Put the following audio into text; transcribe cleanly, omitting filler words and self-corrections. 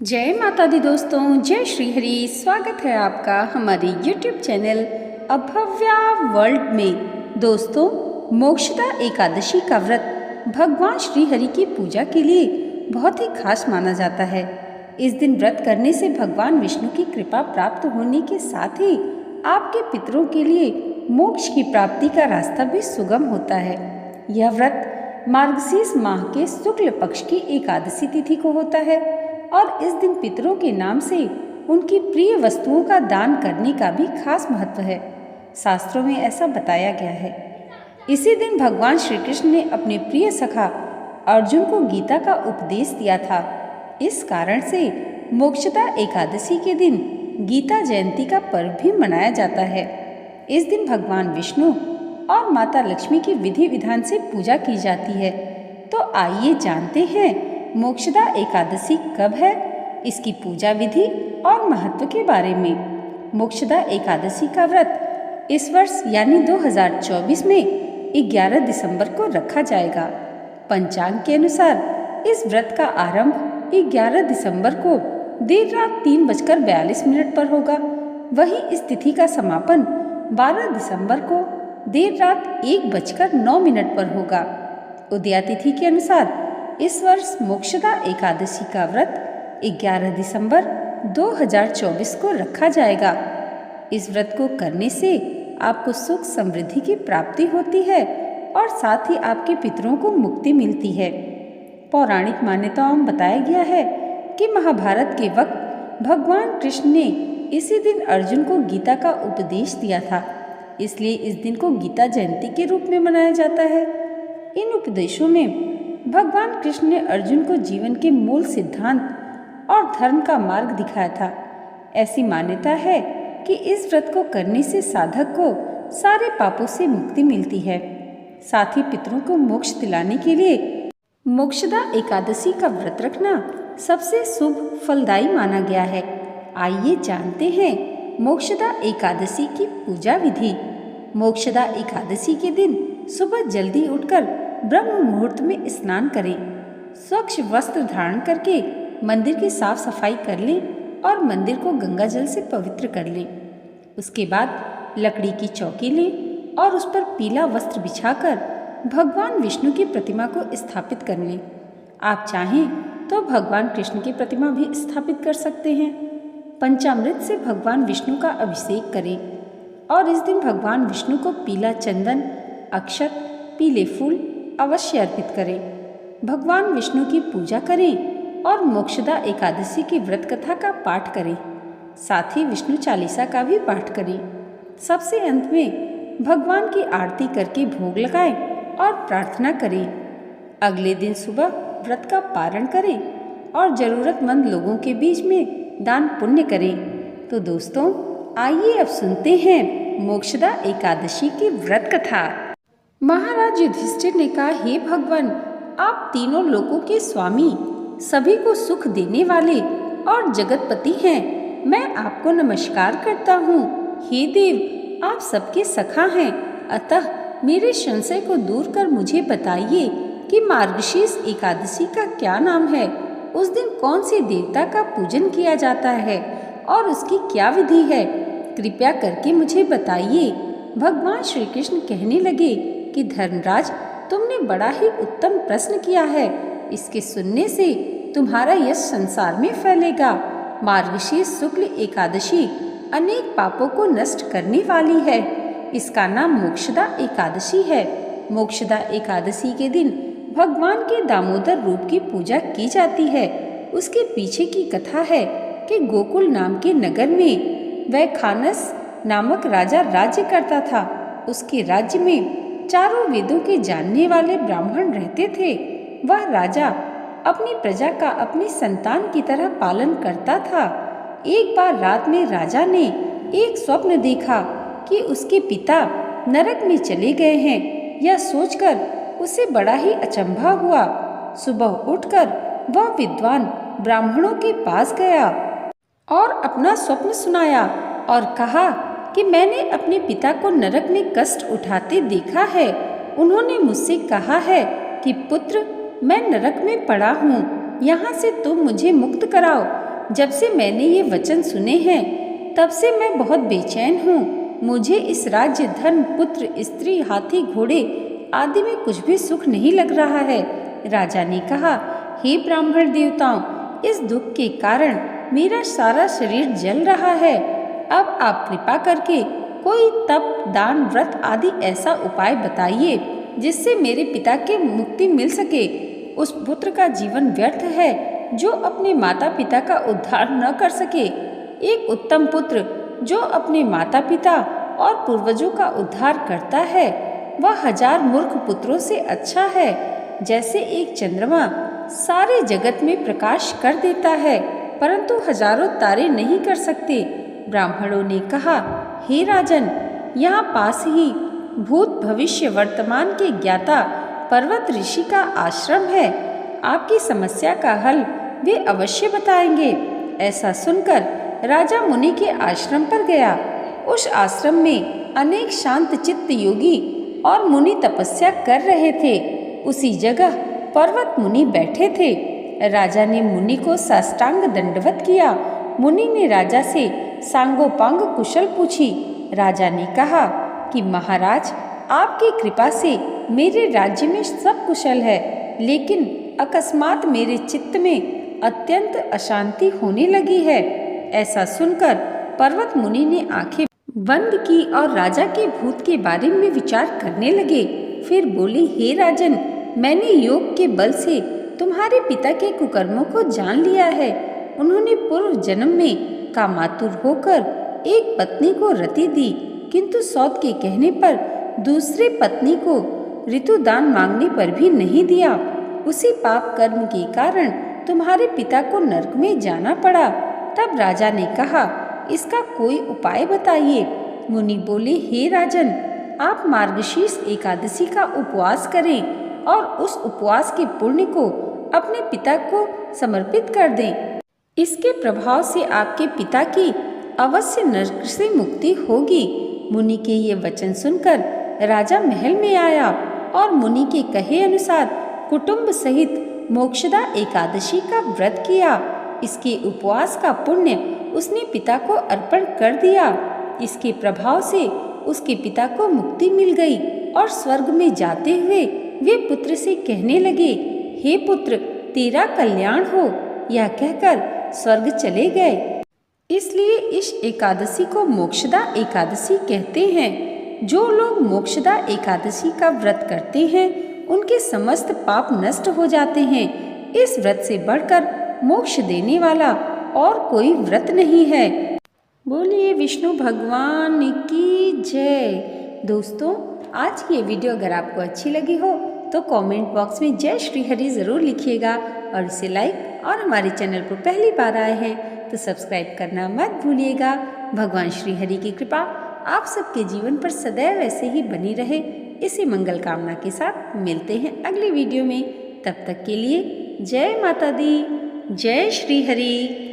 जय माता दी दोस्तों, जय श्री हरि। स्वागत है आपका हमारे YouTube चैनल अभव्या वर्ल्ड में। दोस्तों, मोक्षदा एकादशी का व्रत भगवान श्री हरि की पूजा के लिए बहुत ही खास माना जाता है। इस दिन व्रत करने से भगवान विष्णु की कृपा प्राप्त होने के साथ ही आपके पितरों के लिए मोक्ष की प्राप्ति का रास्ता भी सुगम होता है। यह व्रत मार्गशीर्ष माह के शुक्ल पक्ष की एकादशी तिथि को होता है और इस दिन पितरों के नाम से उनकी प्रिय वस्तुओं का दान करने का भी खास महत्व है। शास्त्रों में ऐसा बताया गया है। इसी दिन भगवान श्री कृष्ण ने अपने प्रिय सखा अर्जुन को गीता का उपदेश दिया था। इस कारण से मोक्षदा एकादशी के दिन गीता जयंती का पर्व भी मनाया जाता है। इस दिन भगवान विष्णु और माता लक्ष्मी की विधि विधान से पूजा की जाती है। तो आइए जानते हैं मोक्षदा एकादशी कब है, इसकी पूजा विधि और महत्व के बारे में। मोक्षदा एकादशी का व्रत इस वर्ष यानी 2024 में 11 दिसंबर को रखा जाएगा। पंचांग के अनुसार इस व्रत का आरंभ 11 दिसंबर को देर रात 3:42 पर होगा। वहीं इस तिथि का समापन 12 दिसंबर को देर रात 1:09 पर होगा। उदया तिथि के अनुसार इस वर्ष मोक्षदा एकादशी का व्रत 11 दिसंबर 2024 को रखा जाएगा। इस व्रत को करने से आपको सुख समृद्धि की प्राप्ति होती है और साथ ही आपके पितरों को मुक्ति मिलती है। पौराणिक मान्यताओं में बताया गया है कि महाभारत के वक्त भगवान कृष्ण ने इसी दिन अर्जुन को गीता का उपदेश दिया था, इसलिए इस दिन को गीता जयंती के रूप में मनाया जाता है। इन उपदेशों में भगवान कृष्ण ने अर्जुन को जीवन के मूल सिद्धांत और धर्म का मार्ग दिखाया था। ऐसी मान्यता है कि इस व्रत को करने से साधक को सारे पापों से मुक्ति मिलती है। साथ ही पितरों को मोक्ष दिलाने के लिए मोक्षदा एकादशी का व्रत रखना सबसे शुभ फलदायी माना गया है। आइए जानते हैं मोक्षदा एकादशी की पूजा विधि। मोक्षदा एकादशी के दिन सुबह जल्दी उठकर ब्रह्म मुहूर्त में स्नान करें। स्वच्छ वस्त्र धारण करके मंदिर की साफ सफाई कर लें और मंदिर को गंगा जल से पवित्र कर लें। उसके बाद लकड़ी की चौकी लें और उस पर पीला वस्त्र बिछाकर भगवान विष्णु की प्रतिमा को स्थापित कर लें। आप चाहें तो भगवान कृष्ण की प्रतिमा भी स्थापित कर सकते हैं। पंचामृत से भगवान विष्णु का अभिषेक करें और इस दिन भगवान विष्णु को पीला चंदन, अक्षत, पीले फूल अवश्य अर्पित करें। भगवान विष्णु की पूजा करें और मोक्षदा एकादशी की व्रत कथा का पाठ करें। साथ ही विष्णु चालीसा का भी पाठ करें। सबसे अंत में भगवान की आरती करके भोग लगाएं और प्रार्थना करें। अगले दिन सुबह व्रत का पारण करें और जरूरतमंद लोगों के बीच में दान पुण्य करें। तो दोस्तों, आइए अब सुनते हैं मोक्षदा एकादशी की व्रत कथा। महाराज युधिष्ठिर ने कहा, हे भगवान, आप तीनों लोकों के स्वामी, सभी को सुख देने वाले और जगतपति हैं। मैं आपको नमस्कार करता हूँ। हे देव, आप सबके सखा हैं, अतः मेरे संशय को दूर कर मुझे बताइए कि मार्गशीर्ष एकादशी का क्या नाम है। उस दिन कौन से देवता का पूजन किया जाता है और उसकी क्या विधि है, कृपया करके मुझे बताइए। भगवान श्री कृष्ण कहने लगे कि धर्मराज, तुमने बड़ा ही उत्तम प्रश्न किया है। इसके सुनने से तुम्हारा यश संसार में फैलेगा। मार्गशीर्ष शुक्ल एकादशी अनेक पापों को नष्ट करने वाली है। इसका नाम मोक्षदा एकादशी है। मोक्षदा एकादशी के दिन भगवान के दामोदर रूप की पूजा की जाती है। उसके पीछे की कथा है कि गोकुल नाम के नगर में वैखानस नामक राजा राज्य करता था। उसके राज्य में चारों वेदों के जानने वाले ब्राह्मण रहते थे। वह राजा अपनी प्रजा का अपनी संतान की तरह पालन करता था। एक बार रात में राजा ने एक स्वप्न देखा कि उसके पिता नरक में चले गए हैं। यह सोचकर उसे बड़ा ही अचंभा हुआ। सुबह उठकर वह विद्वान ब्राह्मणों के पास गया और अपना स्वप्न सुनाया और कहा कि मैंने अपने पिता को नरक में कष्ट उठाते देखा है। उन्होंने मुझसे कहा है कि पुत्र, मैं नरक में पड़ा हूँ, यहाँ से तुम मुझे मुक्त कराओ। जब से मैंने ये वचन सुने हैं तब से मैं बहुत बेचैन हूँ। मुझे इस राज्य, धन, पुत्र, स्त्री, हाथी, घोड़े आदि में कुछ भी सुख नहीं लग रहा है। राजा ने कहा, हे ब्राह्मण देवताओं, इस दुख के कारण मेरा सारा शरीर जल रहा है। अब आप कृपा करके कोई तप, दान, व्रत आदि ऐसा उपाय बताइए जिससे मेरे पिता की मुक्ति मिल सके। उस पुत्र का जीवन व्यर्थ है जो अपने माता पिता का उद्धार न कर सके। एक उत्तम पुत्र जो अपने माता पिता और पूर्वजों का उद्धार करता है वह 1000 मूर्ख पुत्रों से अच्छा है। जैसे एक चंद्रमा सारे जगत में प्रकाश कर देता है परंतु हजारों तारे नहीं कर सकते। ब्राह्मणों ने कहा, हे राजन, यहाँ पास ही भूत, भविष्य, वर्तमान के ज्ञाता पर्वत ऋषि का आश्रम है। आपकी समस्या का हल वे अवश्य बताएंगे। ऐसा सुनकर राजा मुनि के आश्रम पर गया। उस आश्रम में अनेक शांत चित्त योगी और मुनि तपस्या कर रहे थे। उसी जगह पर्वत मुनि बैठे थे। राजा ने मुनि को साष्टांग दंडवत किया। मुनि ने राजा से सांगोपांग कुशल पूछी। राजा ने कहा कि महाराज, आपकी कृपा से मेरे राज्य में सब कुशल है, लेकिन अकस्मात मेरे चित्त में अत्यंत अशांति होने लगी है। ऐसा सुनकर पर्वत मुनि ने आंखें बंद की और राजा के भूत के बारे में विचार करने लगे। फिर बोले, हे राजन, मैंने योग के बल से तुम्हारे पिता के कुकर्मों को जान लिया है। उन्होंने पूर्व जन्म में कामातुर होकर एक पत्नी को रति दी, किंतु सौत के कहने पर दूसरे पत्नी को ऋतुदान मांगने पर भी नहीं दिया। उसी पाप कर्म के कारण तुम्हारे पिता को नरक में जाना पड़ा। तब राजा ने कहा, इसका कोई उपाय बताइए। मुनि बोले, हे राजन, आप मार्गशीर्ष एकादशी का उपवास करें और उस उपवास के पुण्य को अपने पिता को समर्पित कर दें। इसके प्रभाव से आपके पिता की अवश्य नरक से मुक्ति होगी। मुनि के ये वचन सुनकर राजा महल में आया और मुनि के कहे अनुसार कुटुंब सहित मोक्षदा एकादशी का व्रत किया। इसके उपवास का पुण्य उसने पिता को अर्पण कर दिया। इसके प्रभाव से उसके पिता को मुक्ति मिल गई और स्वर्ग में जाते हुए वे पुत्र से कहने लगे, हे पुत्र, तेरा कल्याण हो। यह कहकर स्वर्ग चले गए। इसलिए इस एकादशी को मोक्षदा एकादशी कहते हैं। जो लोग मोक्षदा एकादशी का व्रत करते हैं उनके समस्त पाप नष्ट हो जाते हैं। इस व्रत से बढ़कर मोक्ष देने वाला और कोई व्रत नहीं है। बोलिए विष्णु भगवान की जय। दोस्तों, आज की ये वीडियो अगर आपको अच्छी लगी हो तो कमेंट बॉक्स में जय श्री हरि ज़रूर लिखिएगा और इसे लाइक, और हमारे चैनल पर पहली बार आए हैं तो सब्सक्राइब करना मत भूलिएगा। भगवान श्री हरि की कृपा आप सबके जीवन पर सदैव ऐसे ही बनी रहे, इसी मंगल कामना के साथ मिलते हैं अगली वीडियो में। तब तक के लिए जय माता दी, जय श्री हरि।